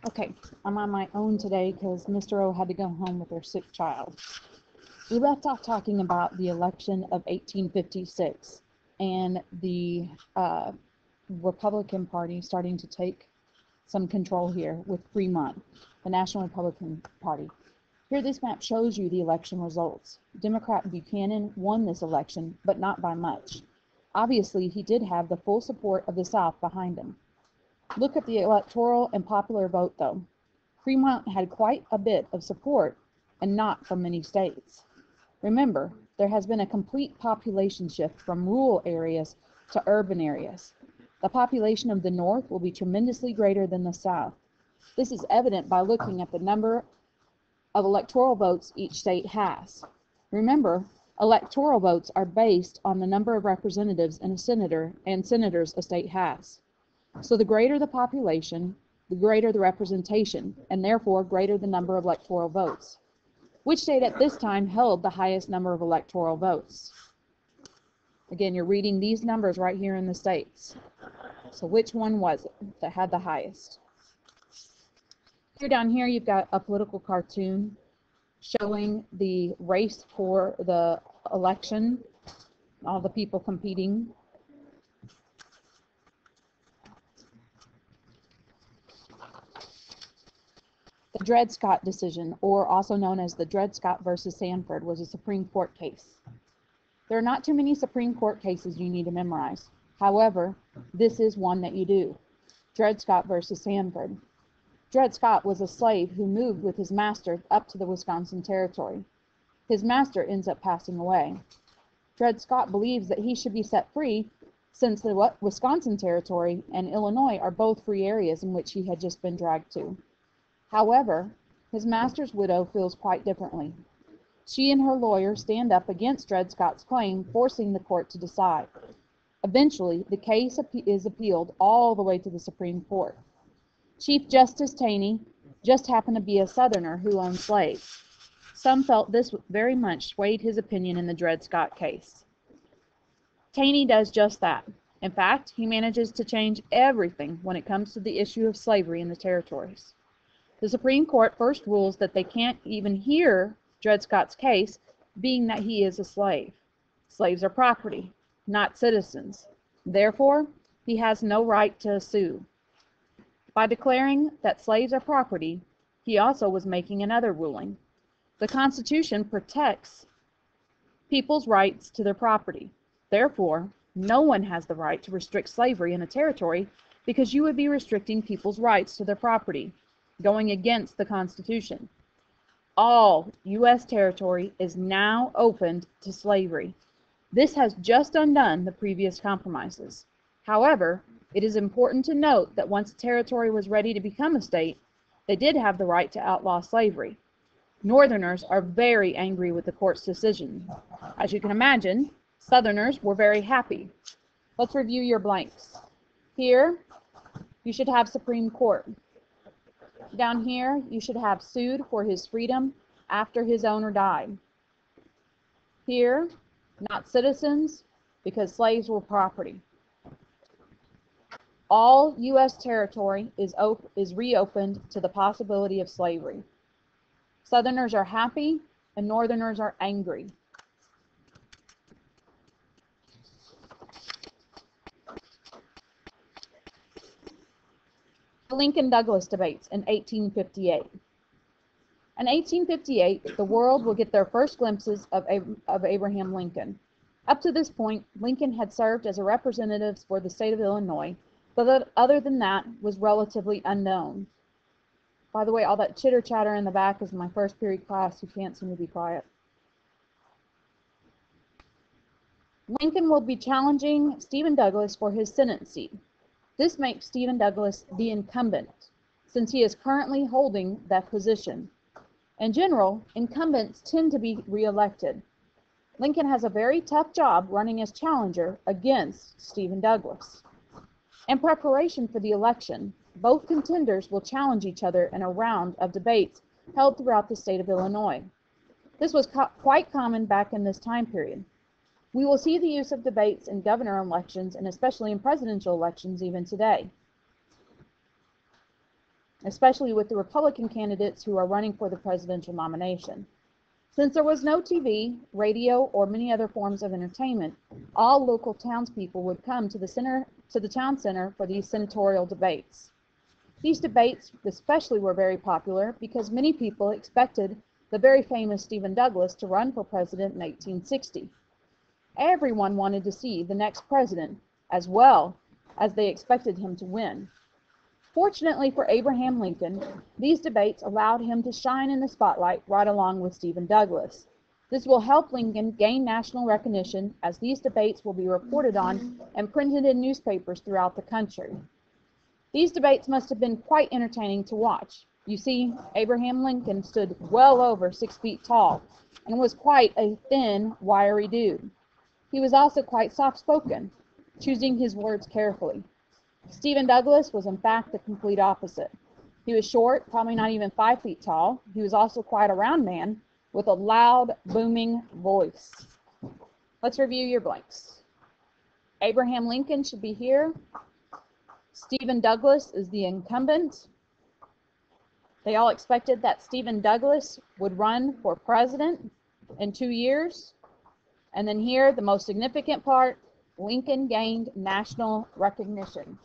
Okay, I'm on my own today because Mr. O had to go home with their sick child. We left off talking about the election of 1856 and the Republican Party starting to take some control here with Fremont, the National Republican Party. Here, this map shows you the election results. Democrat Buchanan won this election, but not by much. Obviously, he did have the full support of the South behind him. Look at the electoral and popular vote, though. Fremont had quite a bit of support, and not from many states. Remember, there has been a complete population shift from rural areas to urban areas. The population of the North will be tremendously greater than the South. This is evident by looking at the number of electoral votes each state has. Remember, electoral votes are based on the number of representatives and senators a state has. So the greater the population, the greater the representation, and therefore greater the number of electoral votes. Which state at this time held the highest number of electoral votes? Again, you're reading these numbers right here in the states. So which one was it that had the highest? Here down here, you've got a political cartoon showing the race for the election, all the people competing. The Dred Scott decision, or also known as the Dred Scott versus Sanford, was a Supreme Court case. There are not too many Supreme Court cases you need to memorize. However, this is one that you do. Dred Scott versus Sanford. Dred Scott was a slave who moved with his master up to the Wisconsin Territory. His master ends up passing away. Dred Scott believes that he should be set free since the Wisconsin Territory and Illinois are both free areas in which he had just been dragged to. However, his master's widow feels quite differently. She and her lawyer stand up against Dred Scott's claim, forcing the court to decide. Eventually, the case is appealed all the way to the Supreme Court. Chief Justice Taney just happened to be a Southerner who owned slaves. Some felt this very much swayed his opinion in the Dred Scott case. Taney does just that. In fact, he manages to change everything when it comes to the issue of slavery in the territories. The Supreme Court first rules that they can't even hear Dred Scott's case, being that he is a slave. Slaves are property, not citizens. Therefore, he has no right to sue. By declaring that slaves are property, he also was making another ruling. The Constitution protects people's rights to their property. Therefore, no one has the right to restrict slavery in a territory because you would be restricting people's rights to their property, going against the Constitution. All U.S. territory is now opened to slavery. This has just undone the previous compromises. However, it is important to note that once a territory was ready to become a state, they did have the right to outlaw slavery. Northerners are very angry with the court's decision. As you can imagine, Southerners were very happy. Let's review your blanks. Here, you should have Supreme Court. Down here, you should have sued for his freedom after his owner died. Here, not citizens, because slaves were property. All U.S. territory is reopened to the possibility of slavery. Southerners are happy and Northerners are angry. The Lincoln-Douglas debates in 1858. In 1858, the world will get their first glimpses of Abraham Lincoln. Up to this point, Lincoln had served as a representative for the state of Illinois, but other than that was relatively unknown. By the way, all that chitter-chatter in the back is my first period class who can't seem to be quiet. Lincoln will be challenging Stephen Douglas for his Senate seat. This makes Stephen Douglas the incumbent, since he is currently holding that position. In general, incumbents tend to be re-elected. Lincoln has a very tough job running as challenger against Stephen Douglas. In preparation for the election, both contenders will challenge each other in a round of debates held throughout the state of Illinois. This was quite common back in this time period. We will see the use of debates in governor elections and especially in presidential elections even today. especially with the Republican candidates who are running for the presidential nomination. Since there was no TV, radio, or many other forms of entertainment, all local townspeople would come to the town center for these senatorial debates. These debates especially were very popular because many people expected the very famous Stephen Douglas to run for president in 1860. Everyone wanted to see the next president, as well as they expected him to win. Fortunately for Abraham Lincoln, these debates allowed him to shine in the spotlight right along with Stephen Douglas. This will help Lincoln gain national recognition, as these debates will be reported on and printed in newspapers throughout the country. These debates must have been quite entertaining to watch. You see, Abraham Lincoln stood well over 6 feet tall and was quite a thin, wiry dude. He was also quite soft-spoken, choosing his words carefully. Stephen Douglas was in fact the complete opposite. He was short, probably not even 5 feet tall. He was also quite a round man with a loud, booming voice. Let's review your blanks. Abraham Lincoln should be here. Stephen Douglas is the incumbent. They all expected that Stephen Douglas would run for president in 2 years. And then here, the most significant part, Lincoln gained national recognition.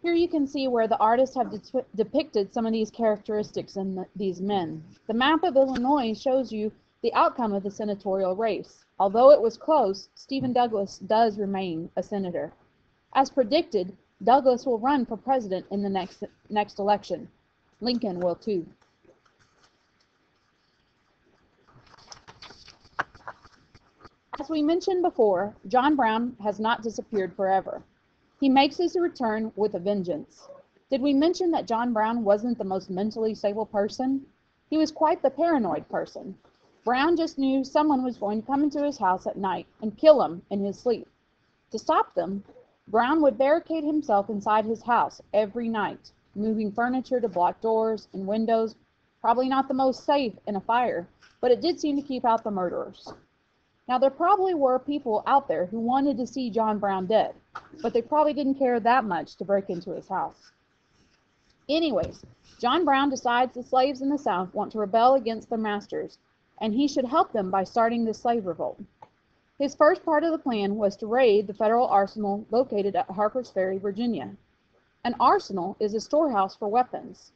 Here you can see where the artists have depicted some of these characteristics in these men. The map of Illinois shows you the outcome of the senatorial race. Although it was close, Stephen Douglas does remain a senator. As predicted, Douglas will run for president in the next election. Lincoln will too. As we mentioned before, John Brown has not disappeared forever. He makes his return with a vengeance. Did we mention that John Brown wasn't the most mentally stable person? He was quite the paranoid person. Brown just knew someone was going to come into his house at night and kill him in his sleep. To stop them, Brown would barricade himself inside his house every night, moving furniture to block doors and windows. Probably not the most safe in a fire, but it did seem to keep out the murderers. Now, there probably were people out there who wanted to see John Brown dead, but they probably didn't care that much to break into his house. Anyways, John Brown decides the slaves in the South want to rebel against their masters, and he should help them by starting the slave revolt. His first part of the plan was to raid the federal arsenal located at Harpers Ferry, Virginia. An arsenal is a storehouse for weapons.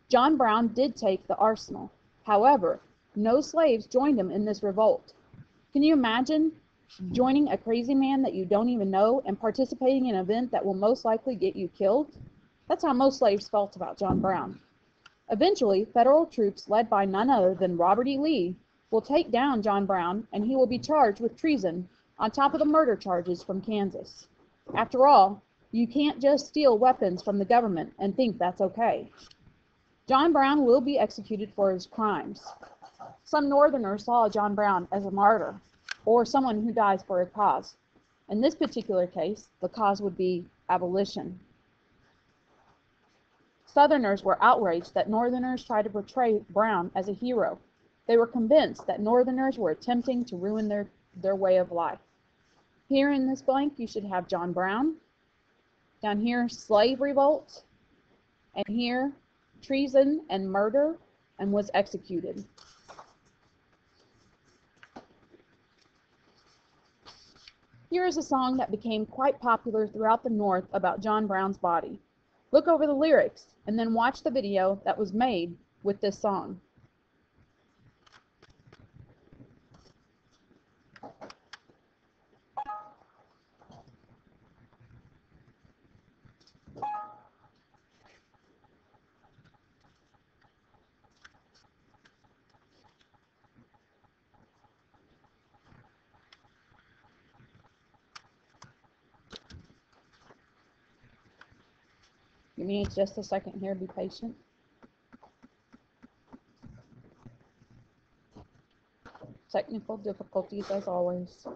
John Brown did take the arsenal. However, no slaves joined him in this revolt. Can you imagine joining a crazy man that you don't even know and participating in an event that will most likely get you killed? That's how most slaves felt about John Brown. Eventually, federal troops led by none other than Robert E. Lee will take down John Brown, and he will be charged with treason on top of the murder charges from Kansas. After all, you can't just steal weapons from the government and think that's okay. John Brown will be executed for his crimes. Some Northerners saw John Brown as a martyr, or someone who dies for a cause. In this particular case, the cause would be abolition. Southerners were outraged that Northerners tried to portray Brown as a hero. They were convinced that Northerners were attempting to ruin their way of life. Here in this blank, you should have John Brown. Down here, slave revolt. And here, treason and murder, and was executed. Here is a song that became quite popular throughout the North about John Brown's body. Look over the lyrics and then watch the video that was made with this song. Give me just a second here, be patient. Technical difficulties as always.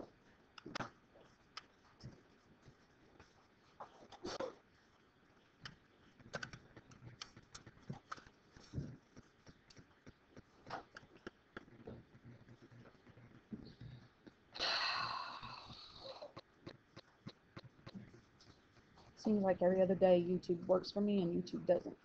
Seems like every other day YouTube works for me and YouTube doesn't.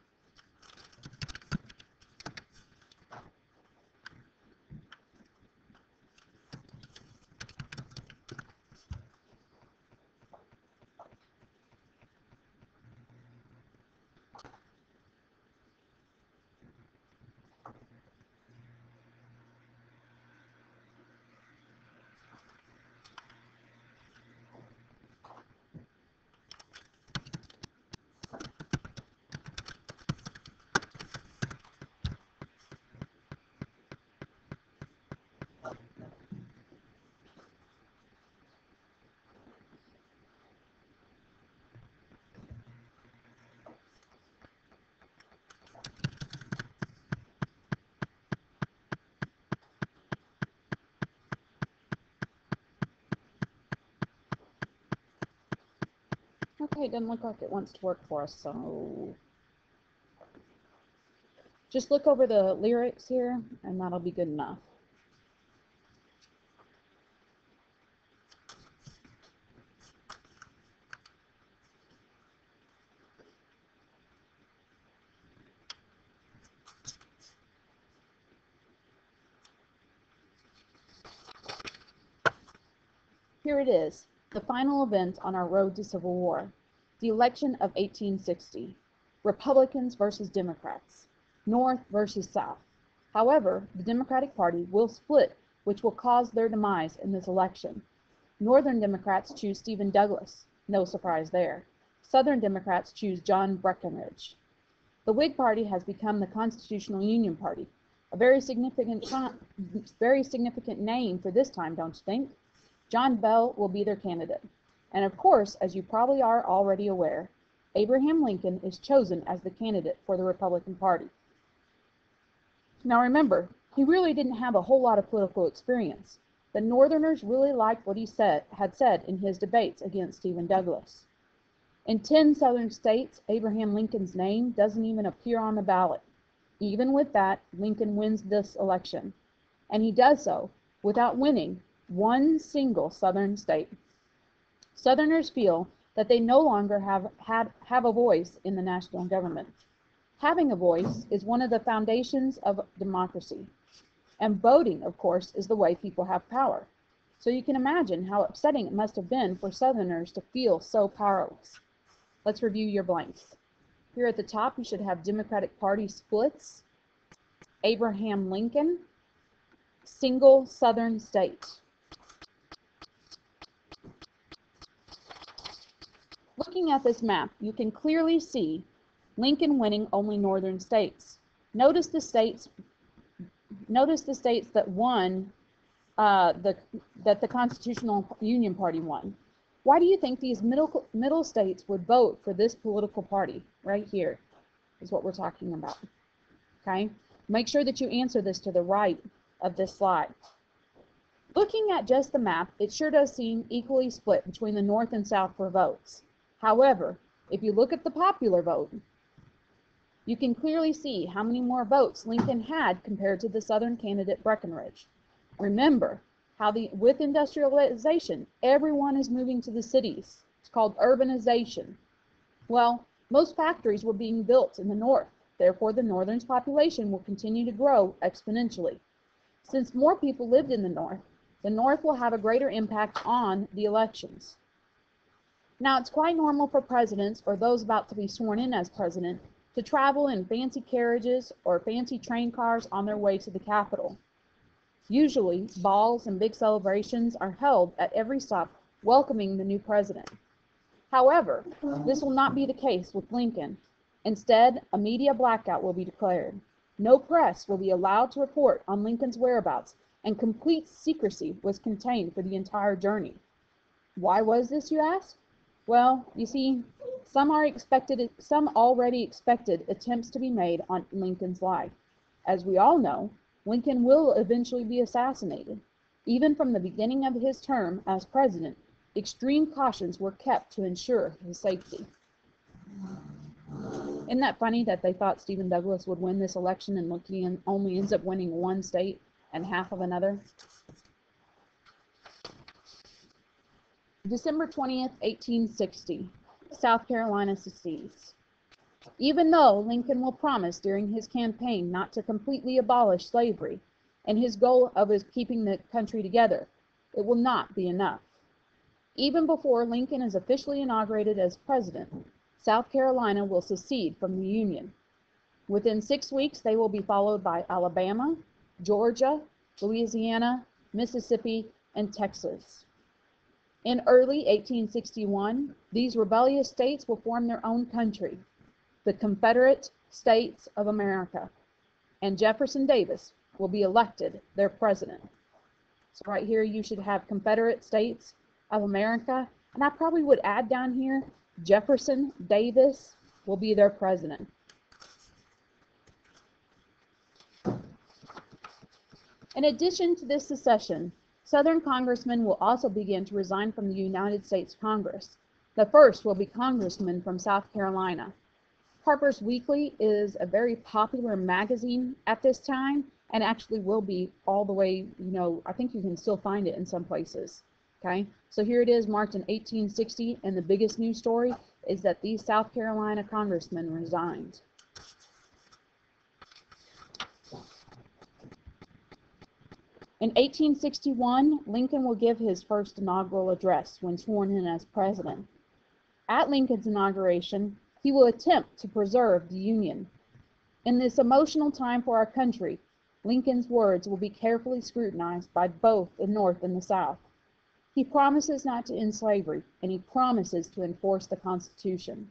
Okay, it doesn't look like it wants to work for us, so just look over the lyrics here, and that'll be good enough. Here it is, the final event on our road to civil war, the election of 1860, Republicans versus Democrats, North versus South. However, the Democratic Party will split, which will cause their demise in this election. Northern Democrats choose Stephen Douglas, no surprise there. Southern Democrats choose John Breckinridge. The Whig Party has become the Constitutional Union Party, a very significant name for this time, don't you think? John Bell will be their candidate. And of course, as you probably are already aware, Abraham Lincoln is chosen as the candidate for the Republican Party. Now remember, he really didn't have a whole lot of political experience. The Northerners really liked what he had said in his debates against Stephen Douglas. In 10 Southern states, Abraham Lincoln's name doesn't even appear on the ballot. Even with that, Lincoln wins this election. And he does so without winning one single Southern state. Southerners feel that they no longer have a voice in the national government. Having a voice is one of the foundations of democracy. And voting, of course, is the way people have power. So you can imagine how upsetting it must have been for Southerners to feel so powerless. Let's review your blanks. Here at the top, you should have Democratic Party splits, Abraham Lincoln, single Southern state. Looking at this map, you can clearly see Lincoln winning only northern states. Notice the states that won, that the Constitutional Union Party won. Why do you think these middle states would vote for this political party? Right here is what we're talking about. Okay? Make sure that you answer this to the right of this slide. Looking at just the map, it sure does seem equally split between the North and South for votes. However, if you look at the popular vote, you can clearly see how many more votes Lincoln had compared to the Southern candidate Breckinridge. Remember how with industrialization, everyone is moving to the cities. It's called urbanization. Well, most factories were being built in the North. Therefore, the Northern's population will continue to grow exponentially. Since more people lived in the North will have a greater impact on the elections. Now, it's quite normal for presidents or those about to be sworn in as president to travel in fancy carriages or fancy train cars on their way to the Capitol. Usually, balls and big celebrations are held at every stop welcoming the new president. However, this will not be the case with Lincoln. Instead, a media blackout will be declared. No press will be allowed to report on Lincoln's whereabouts, and complete secrecy was contained for the entire journey. Why was this, you ask? Well, you see, some already expected attempts to be made on Lincoln's life. As we all know, Lincoln will eventually be assassinated. Even from the beginning of his term as president, extreme cautions were kept to ensure his safety. Isn't that funny that they thought Stephen Douglas would win this election and Lincoln only ends up winning one state and half of another? December 20th, 1860. South Carolina secedes. Even though Lincoln will promise during his campaign not to completely abolish slavery, and his goal of keeping the country together, it will not be enough. Even before Lincoln is officially inaugurated as president, South Carolina will secede from the Union. Within 6 weeks, they will be followed by Alabama, Georgia, Louisiana, Mississippi, and Texas. In early 1861, these rebellious states will form their own country, the Confederate States of America, and Jefferson Davis will be elected their president. So right here you should have Confederate States of America, and I probably would add down here Jefferson Davis will be their president. In addition to this secession, Southern congressmen will also begin to resign from the United States Congress. The first will be congressmen from South Carolina. Harper's Weekly is a very popular magazine at this time, and actually will be all the way, I think you can still find it in some places. Okay, so here it is, marked in 1860, and the biggest news story is that these South Carolina congressmen resigned. In 1861, Lincoln will give his first inaugural address when sworn in as president. At Lincoln's inauguration, he will attempt to preserve the Union. In this emotional time for our country, Lincoln's words will be carefully scrutinized by both the North and the South. He promises not to end slavery, and he promises to enforce the Constitution.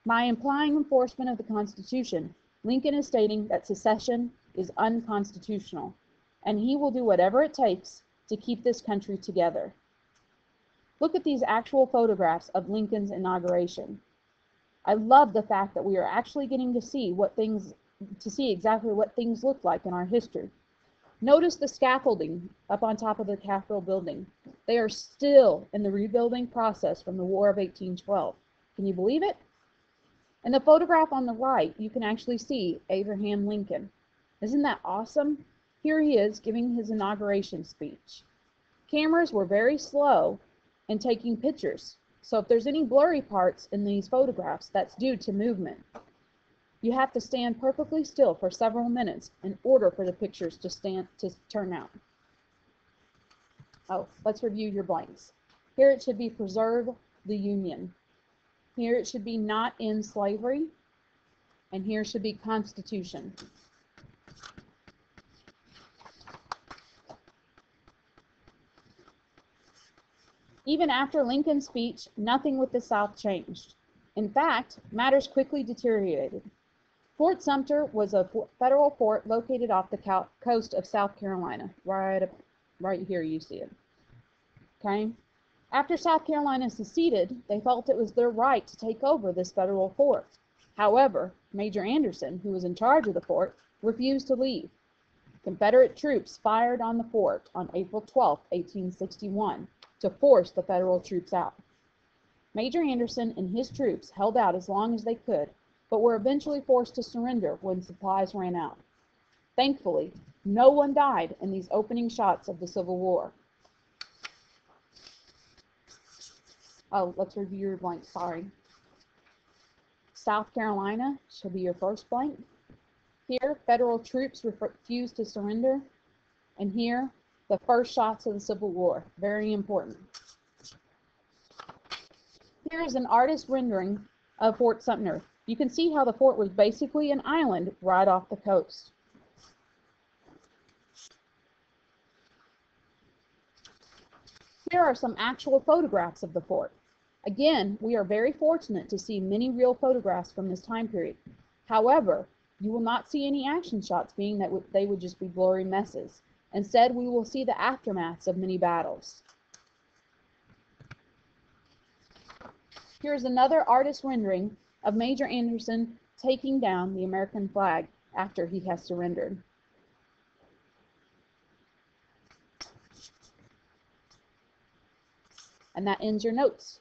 By implying enforcement of the Constitution, Lincoln is stating that secession is unconstitutional, and he will do whatever it takes to keep this country together. Look at these actual photographs of Lincoln's inauguration. I love the fact that we are actually getting to see exactly what things look like in our history. Notice the scaffolding up on top of the Capitol building. They are still in the rebuilding process from the War of 1812. Can you believe it? In the photograph on the right, you can actually see Abraham Lincoln. Isn't that awesome? Here he is giving his inauguration speech. Cameras were very slow in taking pictures, so if there's any blurry parts in these photographs, that's due to movement. You have to stand perfectly still for several minutes in order for the pictures to turn out. Oh, let's review your blanks. Here it should be preserve the Union. Here it should be not end slavery. And here should be Constitution. Even after Lincoln's speech, nothing with the South changed. In fact, matters quickly deteriorated. Fort Sumter was a federal fort located off the coast of South Carolina. Right here you see it. Okay? After South Carolina seceded, they felt it was their right to take over this federal fort. However, Major Anderson, who was in charge of the fort, refused to leave. Confederate troops fired on the fort on April 12, 1861. To force the Federal troops out. Major Anderson and his troops held out as long as they could, but were eventually forced to surrender when supplies ran out. Thankfully, no one died in these opening shots of the Civil War. Oh, let's review your blank, sorry. South Carolina should be your first blank. Here, Federal troops refused to surrender. And here, the first shots of the Civil War, very important. Here is an artist rendering of Fort Sumter. You can see how the fort was basically an island right off the coast. Here are some actual photographs of the fort. Again, we are very fortunate to see many real photographs from this time period. However, you will not see any action shots, being that they would just be blurry messes. Instead, we will see the aftermaths of many battles. Here's another artist rendering of Major Anderson taking down the American flag after he has surrendered. And that ends your notes.